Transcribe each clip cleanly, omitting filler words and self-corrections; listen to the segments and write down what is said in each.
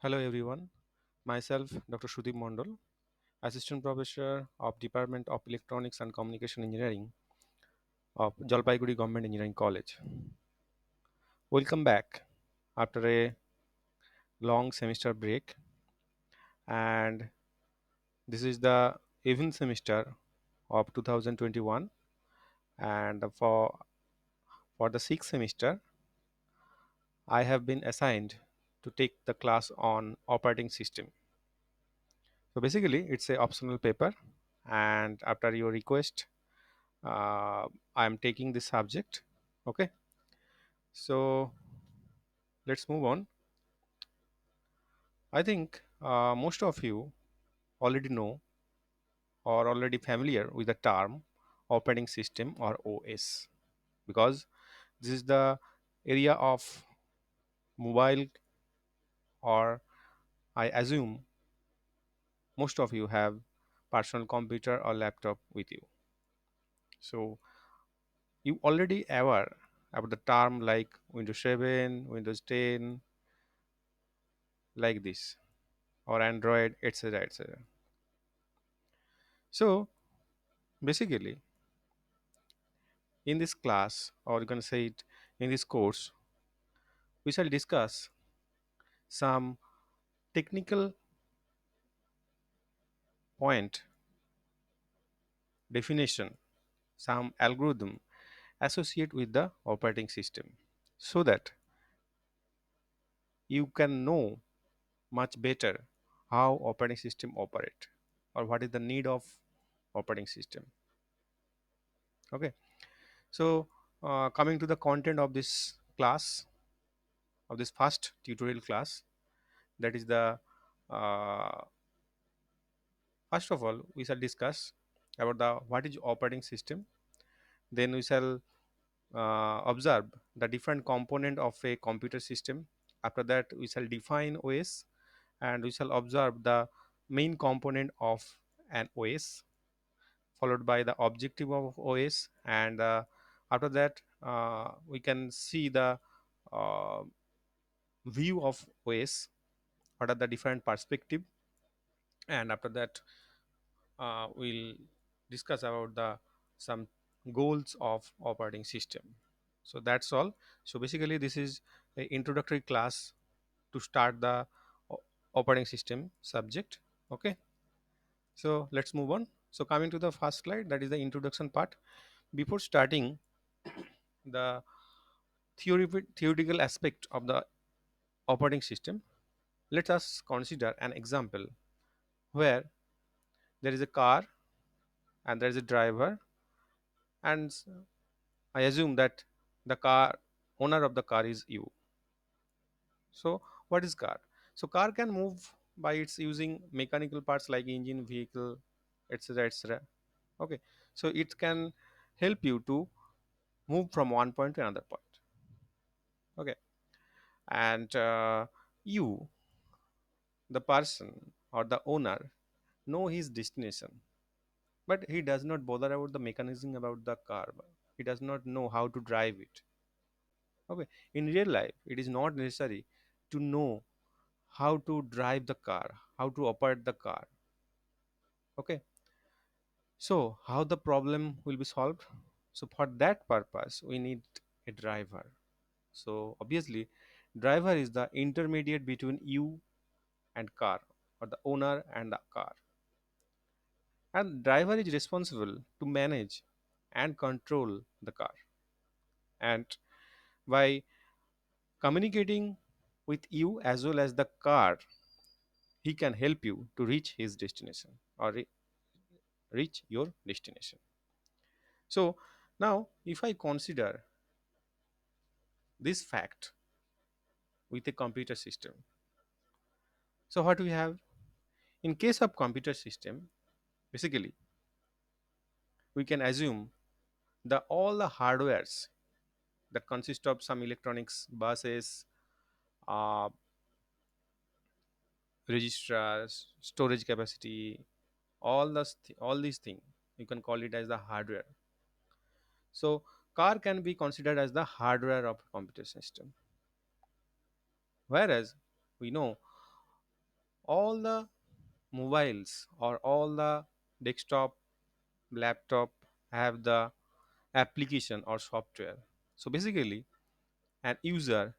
Hello everyone, myself Dr. Sudip Mandal, Assistant Professor of Department of Electronics and Communication Engineering of Jalpaiguri Government Engineering College. Welcome back after a long semester break, and this is the even semester of 2021, and for the sixth semester I have been assigned to take the class on operating system. So basically it's a optional paper, and after your request uh, I am taking this subject. Okay, so let's move on. I think most of you already know or already familiar with the term operating system or OS, because this is the area of mobile, or I assume most of you have personal computer or laptop with you. So you already aware about the term like Windows 7, Windows 10, like this, or Android, etc., etc. So basically, in this class, or you can say it in this course, we shall discuss some technical point definition, some algorithm associated with the operating system, so that you can know much better how operating system operate, or what is the need of operating system. Okay, so coming to the content of this class, of this first tutorial class, that is the uh, first of all we shall discuss about the what is operating system. Then we shall observe the different component of a computer system. After that we shall define OS, and we shall observe the main component of an OS, followed by the objective of OS, and after that we can see the uh, view of OS, what are the different perspective, and after that we'll discuss about the some goals of operating system. So that's all. So basically this is a introductory class to start the operating system subject. Okay, so let's move on. So coming to the first slide, that is the introduction part. Before starting the theoretical aspect of the operating system, let us consider an example where there is a car and there is a driver, and I assume that the car owner of the car is you. So what is car? So car can move by its using mechanical parts like engine, vehicle, etc., etc. Okay, so it can help you to move from one point to another point. Okay, and you, the person or the owner, know his destination, but he does not bother about the mechanism about the car. He does not know how to drive it. Okay, in real life it is not necessary to know how to drive the car, how to operate the car. Okay, so how the problem will be solved? So for that purpose we need a driver. So obviously driver is the intermediate between you and car, or the owner and the car, and driver is responsible to manage and control the car, and by communicating with you as well as the car, he can help you to reach his destination, or reach your destination. So now if I consider this fact with a computer system, so what we have in case of computer system, basically we can assume the all the hardwares that consist of some electronics, buses, uh, registers, storage capacity, all these things you can call it as the hardware. So car can be considered as the hardware of computer system, whereas we know all the mobiles or all the desktop, laptop have the application or software. So basically, an user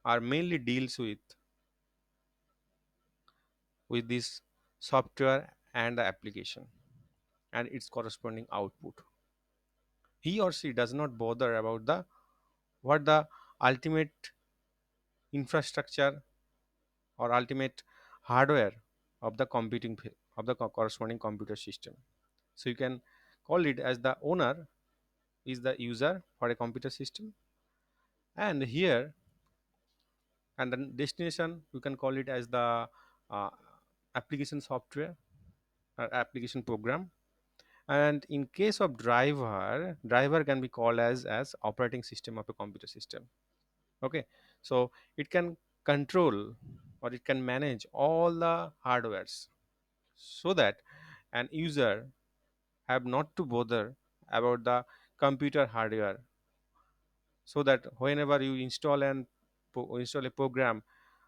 are mainly deals with this software and the application and its corresponding output. He or she does not bother about the what the ultimate infrastructure or ultimate hardware of the of the corresponding computer system. So you can call it as the owner is the user for a computer system, and here and the destination you can call it as the uh, application software or application program. And in case of driver can be called as operating system of a computer system. Okay, so it can control or it can manage all the hardwares so that an user have not to bother about the computer hardware, so that whenever you install a program,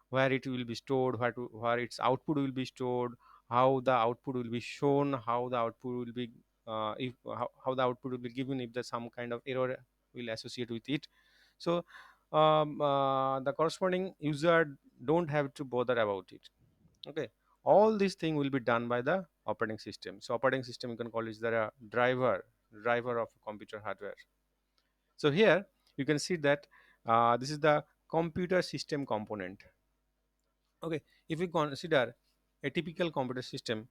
where it will be stored, where its output will be stored, how the output will be shown, how the output will be if how the output will be given if there's some kind of error will associate with it. So the corresponding user don't have to bother about it. Okay, all these thing will be done by the operating system. So operating system you can call it the driver of computer hardware. So here you can see that this is the computer system component. Okay, if we consider a typical computer system,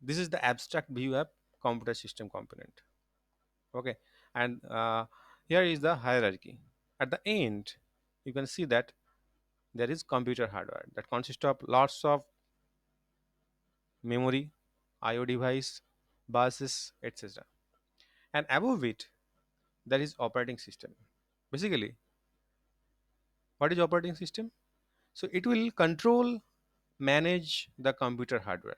this is the abstract view of computer system component. Okay, and here is the hierarchy. At the end, you can see that there is computer hardware that consists of lots of memory, I/O device, buses, etc. And above it, there is operating system. Basically, what is operating system? So it will control, manage the computer hardware.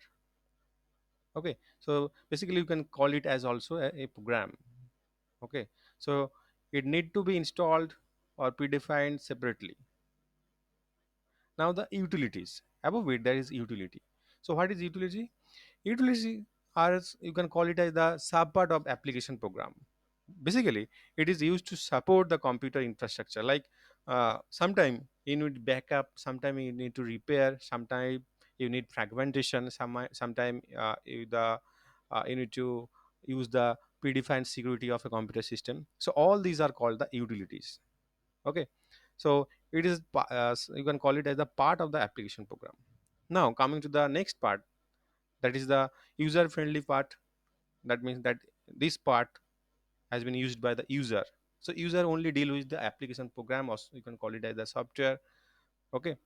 Okay, so basically you can call it as also a program. Okay, so it need to be installed or predefined separately. Now the utilities, above it there is utility. So what is utility? Utility are, you can call it as the subpart of application program. Basically it is used to support the computer infrastructure, like sometime you need backup, sometime you need to repair, sometime you need fragmentation, sometime you need to use the predefined security of a computer system. So all these are called the utilities. Okay, so it is you can call it as a part of the application program. Now coming to the next part, that is the user friendly part. That means that this part has been used by the user. So user only deal with the application program, or you can call it as the software. Okay,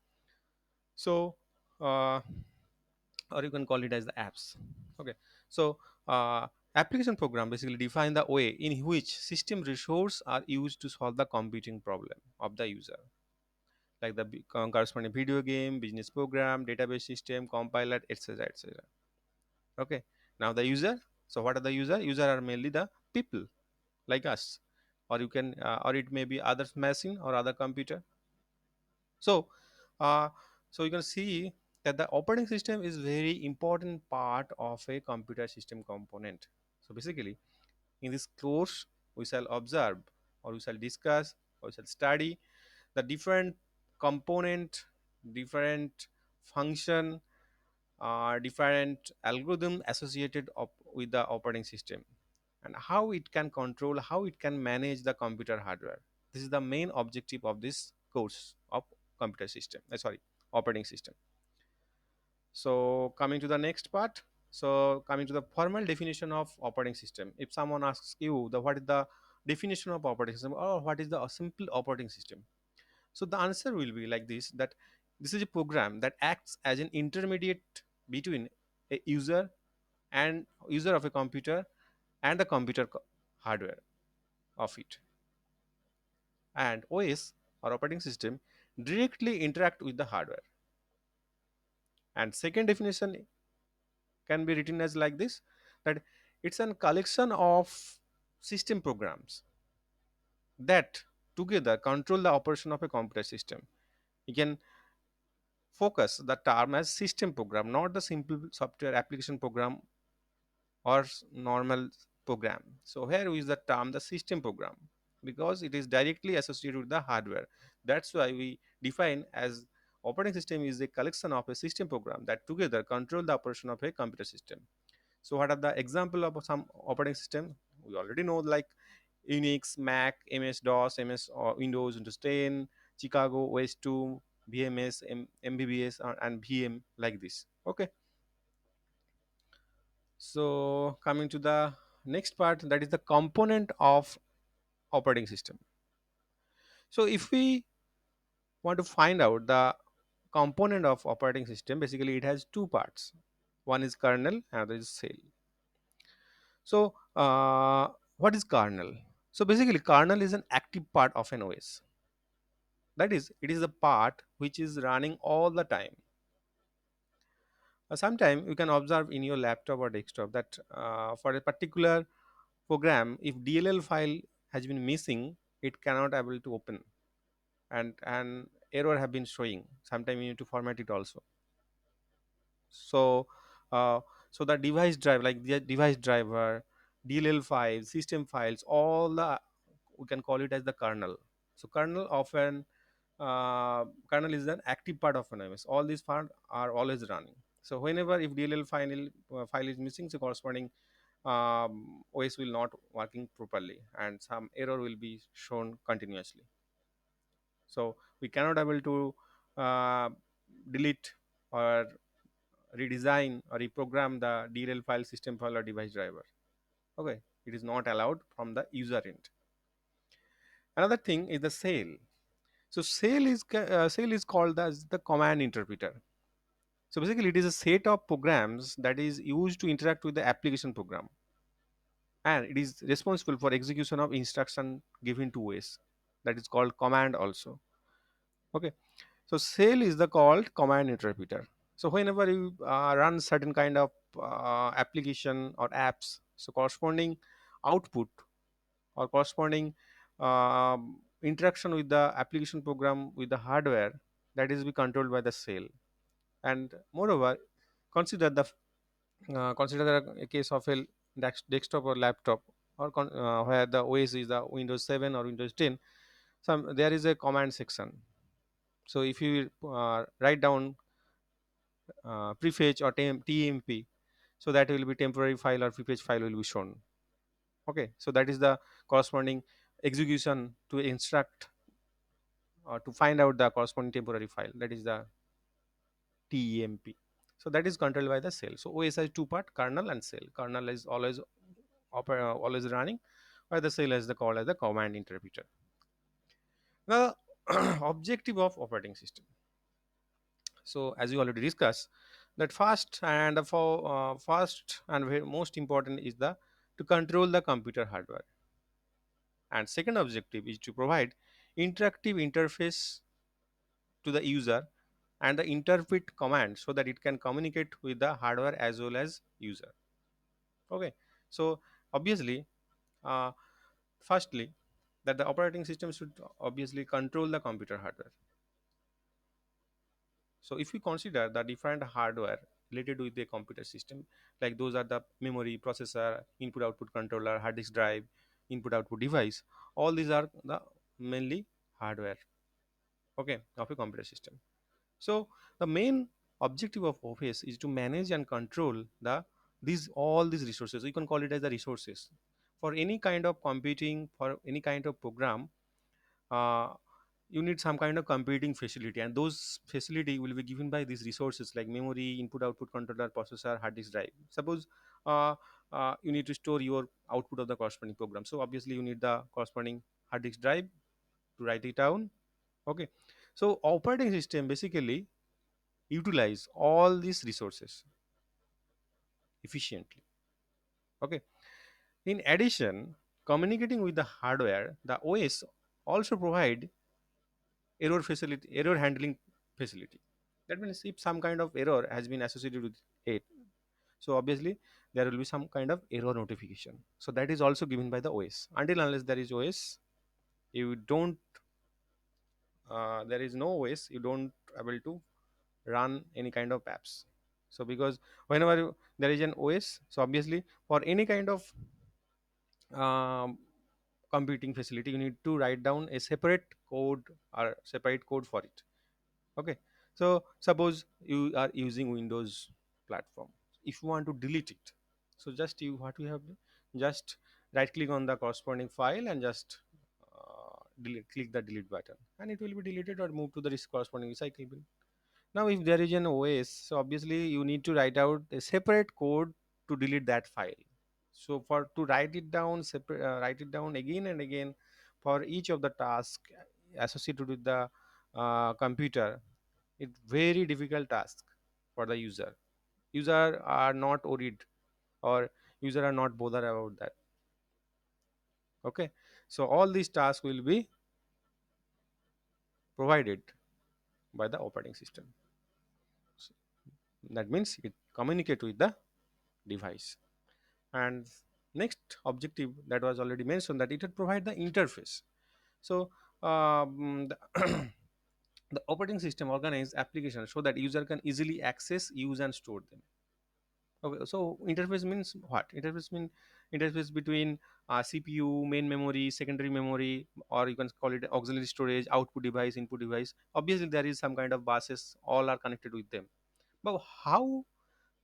so uh, or you can call it as the apps. Okay, so application program basically define the way in which system resource are used to solve the computing problem of the user, like the corresponding video game, business program, database system, compiler, etc., etc. Okay, now the user. So what are the user are mainly the people like us, or you can or it may be other machine or other computer. So uh, so you can see that the operating system is very important part of a computer system component. So basically in this course we shall observe, or we shall discuss, or we shall study the different component, different function, different algorithm associated with the operating system, and how it can control, how it can manage the computer hardware. This is the main objective of this course of computer system, sorry, operating system. So coming to the next part, so coming to the formal definition of operating system. If someone asks you the what is the definition of operating system, or what is the simple operating system, so the answer will be like this, that this is a program that acts as an intermediate between a user of a computer and the hardware of it. And OS or operating system directly interact with the hardware. And second definition can be written as like this, that it's a collection of system programs that together control the operation of a computer system. You can focus the term as system program, not the simple software application program or normal program. So here we use the term the system program because it is directly associated with the hardware. That's why we define as operating system is a collection of a system program that together control the operation of a computer system. So what are the example of some operating system? We already know, like Unix, Mac, MS DOS, MS or Windows, Windows 10, Chicago OS 2, VMS, MBBS, and VM, like this. Okay. So coming to the next part, that is the component of operating system. So if we want to find out the component of operating system, basically it has two parts. One is kernel, another is shell. So what is kernel? So basically kernel is an active part of an OS. That is, it is the part which is running all the time. Sometime you can observe in your laptop or desktop that for a particular program, if DLL file has been missing, it cannot able to open, and an error have been showing. Sometimes you need to format it also. So uh, so the device drive, like the device driver, DLL files, system files, all the, we can call it as the kernel. So kernel often, kernel is an active part of an OS. All these parts are always running. So whenever if DLL file is missing, so corresponding OS will not working properly and some error will be shown continuously. So we cannot able to uh, delete or redesign or reprogram the DLL file, system file, or device driver. Okay, it is not allowed from the user end. Another thing is the shell. So shell is called as the command interpreter. So basically, it is a set of programs that is used to interact with the application program, and it is responsible for execution of instruction given to OS. That is called command also. Okay, so shell is the called command interpreter. So whenever you run certain kind of application or apps, so corresponding output or corresponding interaction with the application program with the hardware, that is be controlled by the shell. And moreover, consider the a case of a desktop or laptop, or where the OS is the Windows 7 or Windows 10. Some there is a command section. So if you write down prefetch or TMP, so that will be temporary file or prefetch file will be shown. Okay, so that is the corresponding execution to instruct or to find out the corresponding temporary file, that is the TEMP. So that is controlled by the shell. So OS has two part, kernel and shell. Kernel is always always running, while the shell is the called as the command interpreter. The objective of operating system. So as we already discussed, that first and most important is the to control the computer hardware, and second objective is to provide interactive interface to the user and the interpret command so that it can communicate with the hardware as well as user. Okay, so obviously, uh, firstly, that the operating system should obviously control the computer hardware. So if we consider the different hardware related with the computer system, like those are the memory, processor, input output controller, hard disk drive, input output device, all these are the mainly hardware, okay, of a computer system. So the main objective of OS is to manage and control the these all these resources. You can call it as the resources for any kind of computing, for any kind of program. Uh, you need some kind of computing facility, and those facility will be given by these resources like memory, input output controller, processor, hard disk drive. Suppose uh, you need to store your output of the corresponding program, so obviously you need the corresponding hard disk drive to write it down. Okay, so operating system basically utilize all these resources efficiently. Okay, in addition, communicating with the hardware, the OS also provide error handling facility. That means if some kind of error has been associated with it, so obviously there will be some kind of error notification. So that is also given by the OS. Until unless there is OS, you don't there is no OS, you don't able to run any kind of apps. So because whenever there is an OS, so obviously for any kind of um, computing facility, you need to write down a separate code or separate code for it. Okay, so suppose you are using Windows platform. If you want to delete it, so just you what you have to just right click on the corresponding file and just click the delete button, and it will be deleted or move to the corresponding recycle bin. Now if there is an OS, so obviously you need to write out a separate code to delete that file. So for to write it down separate, write it down again and again for each of the tasks associated with the computer, it very difficult task for the user are not worried, or user are not bothered about that. Okay, so all these tasks will be provided by the operating system. So that means it communicate with the device. And next objective that was already mentioned, that it would provide the interface. So the, the operating system organize applications so that user can easily access, use and store them. Okay, so interface means what? Interface mean interface between CPU, main memory, secondary memory, or you can call it auxiliary storage, output device, input device. Obviously, there is some kind of buses. All are connected with them. But how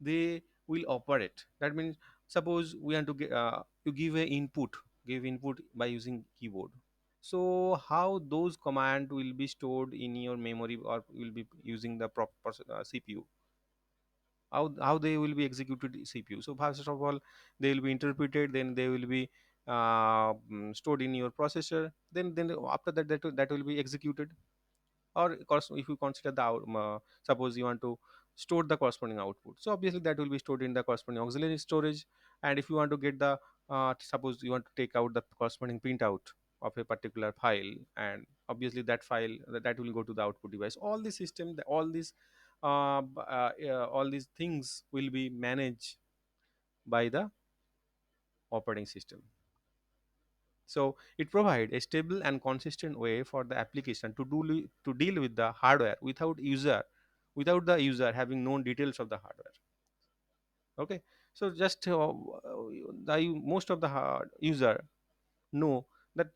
they will operate? That means suppose we want to you give a input, give input by using keyboard. So how those command will be stored in your memory or will be using the proper CPU? How they will be executed CPU. So first of all, they will be interpreted, then they will be stored in your processor, then after that that will be executed. Or of course if you consider the suppose you want to store the corresponding output, so obviously that will be stored in the corresponding auxiliary storage. And if you want to get the suppose you want to take out the corresponding printout of a particular file, and obviously that file that will go to the output device. All the system all these things will be managed by the operating system. So it provides a stable and consistent way for the application to deal with the hardware without the user having known details of the hardware. Okay, so just most of the user know that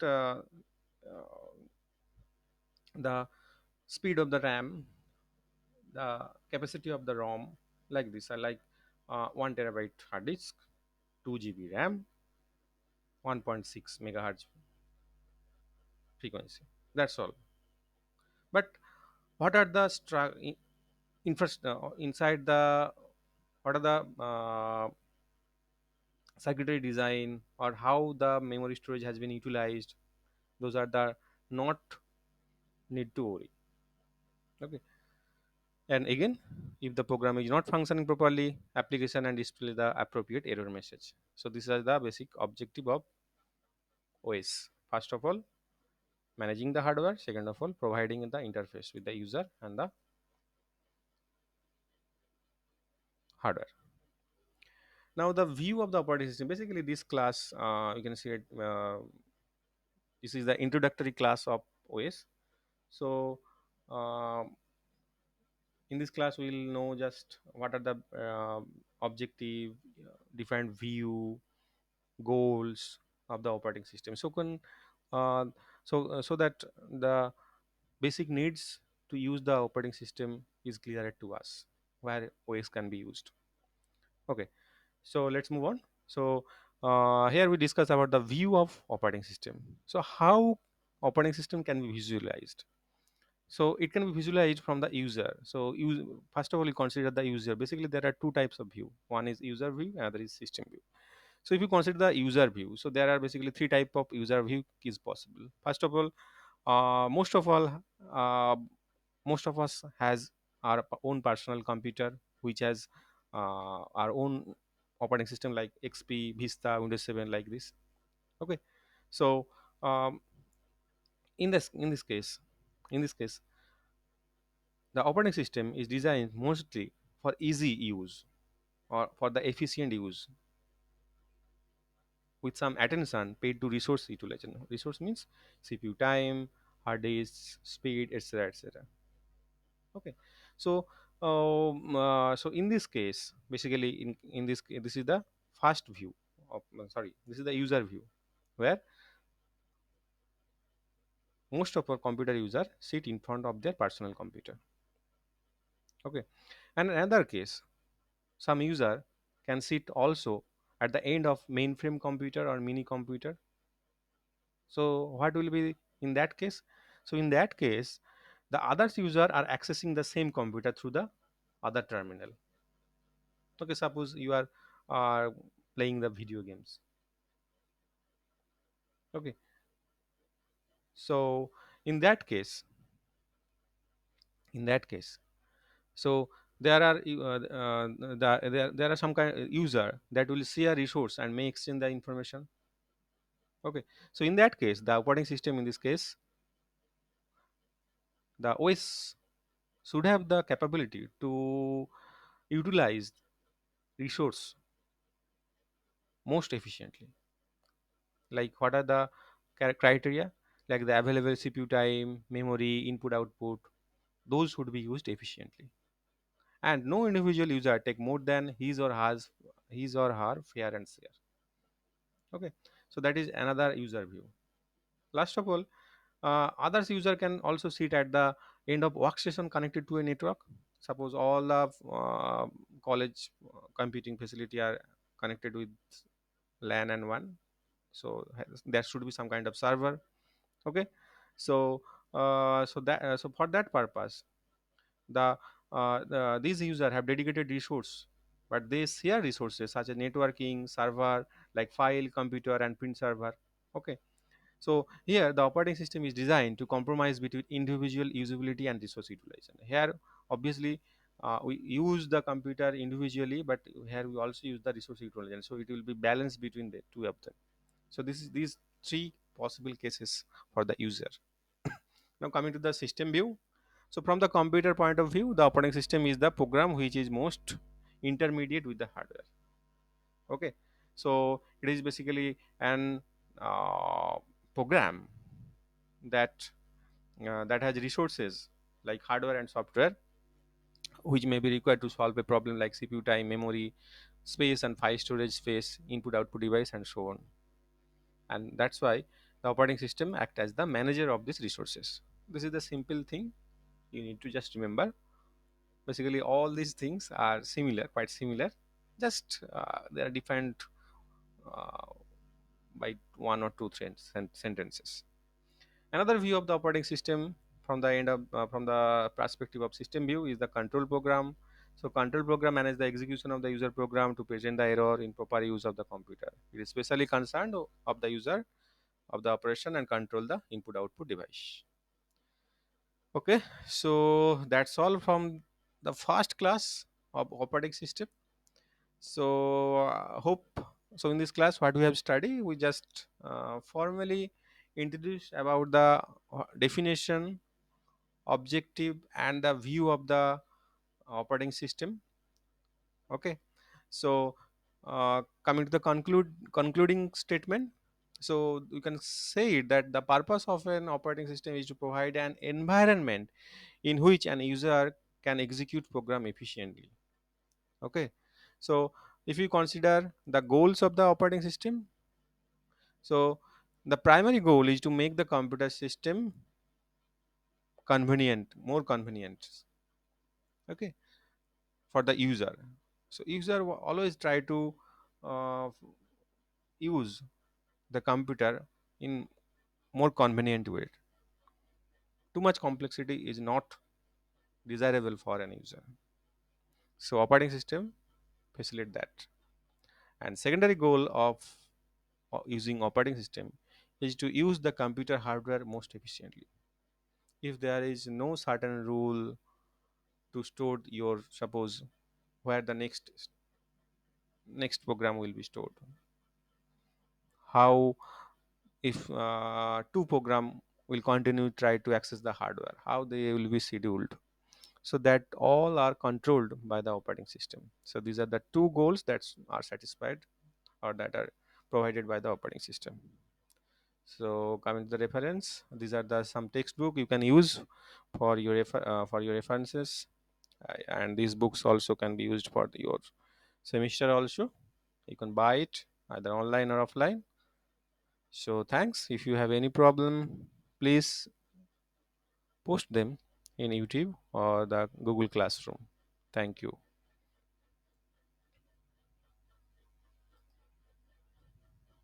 the speed of the RAM, the capacity of the ROM, like this. I like 1 terabyte hard disk, 2 GB RAM, 1.6 megahertz frequency. That's all. But what are the inside the what are the circuitry design, or how the memory storage has been utilized? Those are the not need to worry. Okay, and again, if the program is not functioning properly, application and display the appropriate error message. So this is the basic objective of OS. First of all, managing the hardware. Second of all, providing the interface with the user and the hardware. Now the view of the operating system, basically this class, you can see it, this is the introductory class of OS. So in this class we will know just what are the objective, different view, goals of the operating system. So can uh, so that the basic needs to use the operating system is clearer to us, where OS can be used. Okay, so let's move on. So here we discuss about the view of operating system. So how operating system can be visualized? So it can be visualized from the user. So first of all, you consider the user. Basically there are two types of view. One is user view, another is system view. So if you consider the user view, so there are basically three type of user view is possible. First of all, uh, most of all uh, most of us has our own personal computer, which has our own operating system like XP, Vista, Windows 7, like this. Okay, so um, in this case, the operating system is designed mostly for easy use or for the efficient use, with some attention paid to resource utilization. Resource means CPU time, hard disk speed, etc., etc. Okay, so So in this case, basically in this this is the first view of, sorry, this is the user view, where most of our computer user sit in front of their personal computer. Okay, and another case, some user can sit also at the end of mainframe computer or mini computer. So what will be in that case? So in that case, the others user are accessing the same computer through the other terminal. Okay, suppose you are playing the video games. Okay, so in that case, in that case, so there are there are some kind user that will share resource and may exchange the information. Okay, so in that case, the operating system in this case, the OS should have the capability to utilize resource most efficiently. Like what are the criteria? Like the available CPU time, memory, input output, those should be used efficiently. And no individual user take more than his or her fair and share. Okay, so that is another user view. Last of all, others user can also sit at the end of workstation connected to a network. Suppose all the college computing facility are connected with LAN and WAN, so there should be some kind of server. Okay, so so for that purpose, these users have dedicated resource, but they share resources such as networking server, like file computer and print server. Okay, so here the operating system is designed to compromise between individual usability and resource utilization. Here obviously we use the computer individually, but here we also use the resource utilization, so it will be balanced between the two of them. So this is these three possible cases for the user. Now coming to the system view. So from the computer point of view, the operating system is the program which is most intermediate with the hardware. Okay, so it is basically an program that that has resources like hardware and software, which may be required to solve a problem like CPU time, memory space, and file storage space, input output device, and so on. And that's why the operating system act as the manager of these resources. This is the simple thing you need to just remember. Basically all these things are similar, quite similar, just they are defined uh, by one or two sentences. Another view of the operating system from the end of from the perspective of system view is the control program. So control program manage the execution of the user program to present the error in proper use of the computer. It is specially concerned of the user of the operation and control the input output device. Okay, so that's all from the first class of operating system. So hope, so in this class what we have studied, we just formally introduced about the definition, objective, and the view of the operating system. Okay, so coming to the concluding statement, so you can say that the purpose of an operating system is to provide an environment in which an user can execute program efficiently. Okay, so if you consider the goals of the operating system, so the primary goal is to make the computer system convenient, more convenient. Okay, for the user. So user always try to uh, use the computer in more convenient way. Too much complexity is not desirable for an user. So operating system facilitate that. And secondary goal of using operating system is to use the computer hardware most efficiently. If there is no certain rule to store your, suppose, where the next program will be stored, how, if two program will continue try to access the hardware, how they will be scheduled, so that all are controlled by the operating system. So these are the two goals that are satisfied or that are provided by the operating system. So coming to the reference, these are the some textbook you can use for your for your references. And these books also can be used for your semester also. You can buy it either online or offline. So thanks. If you have any problem, please post them in YouTube or the Google Classroom. Thank you.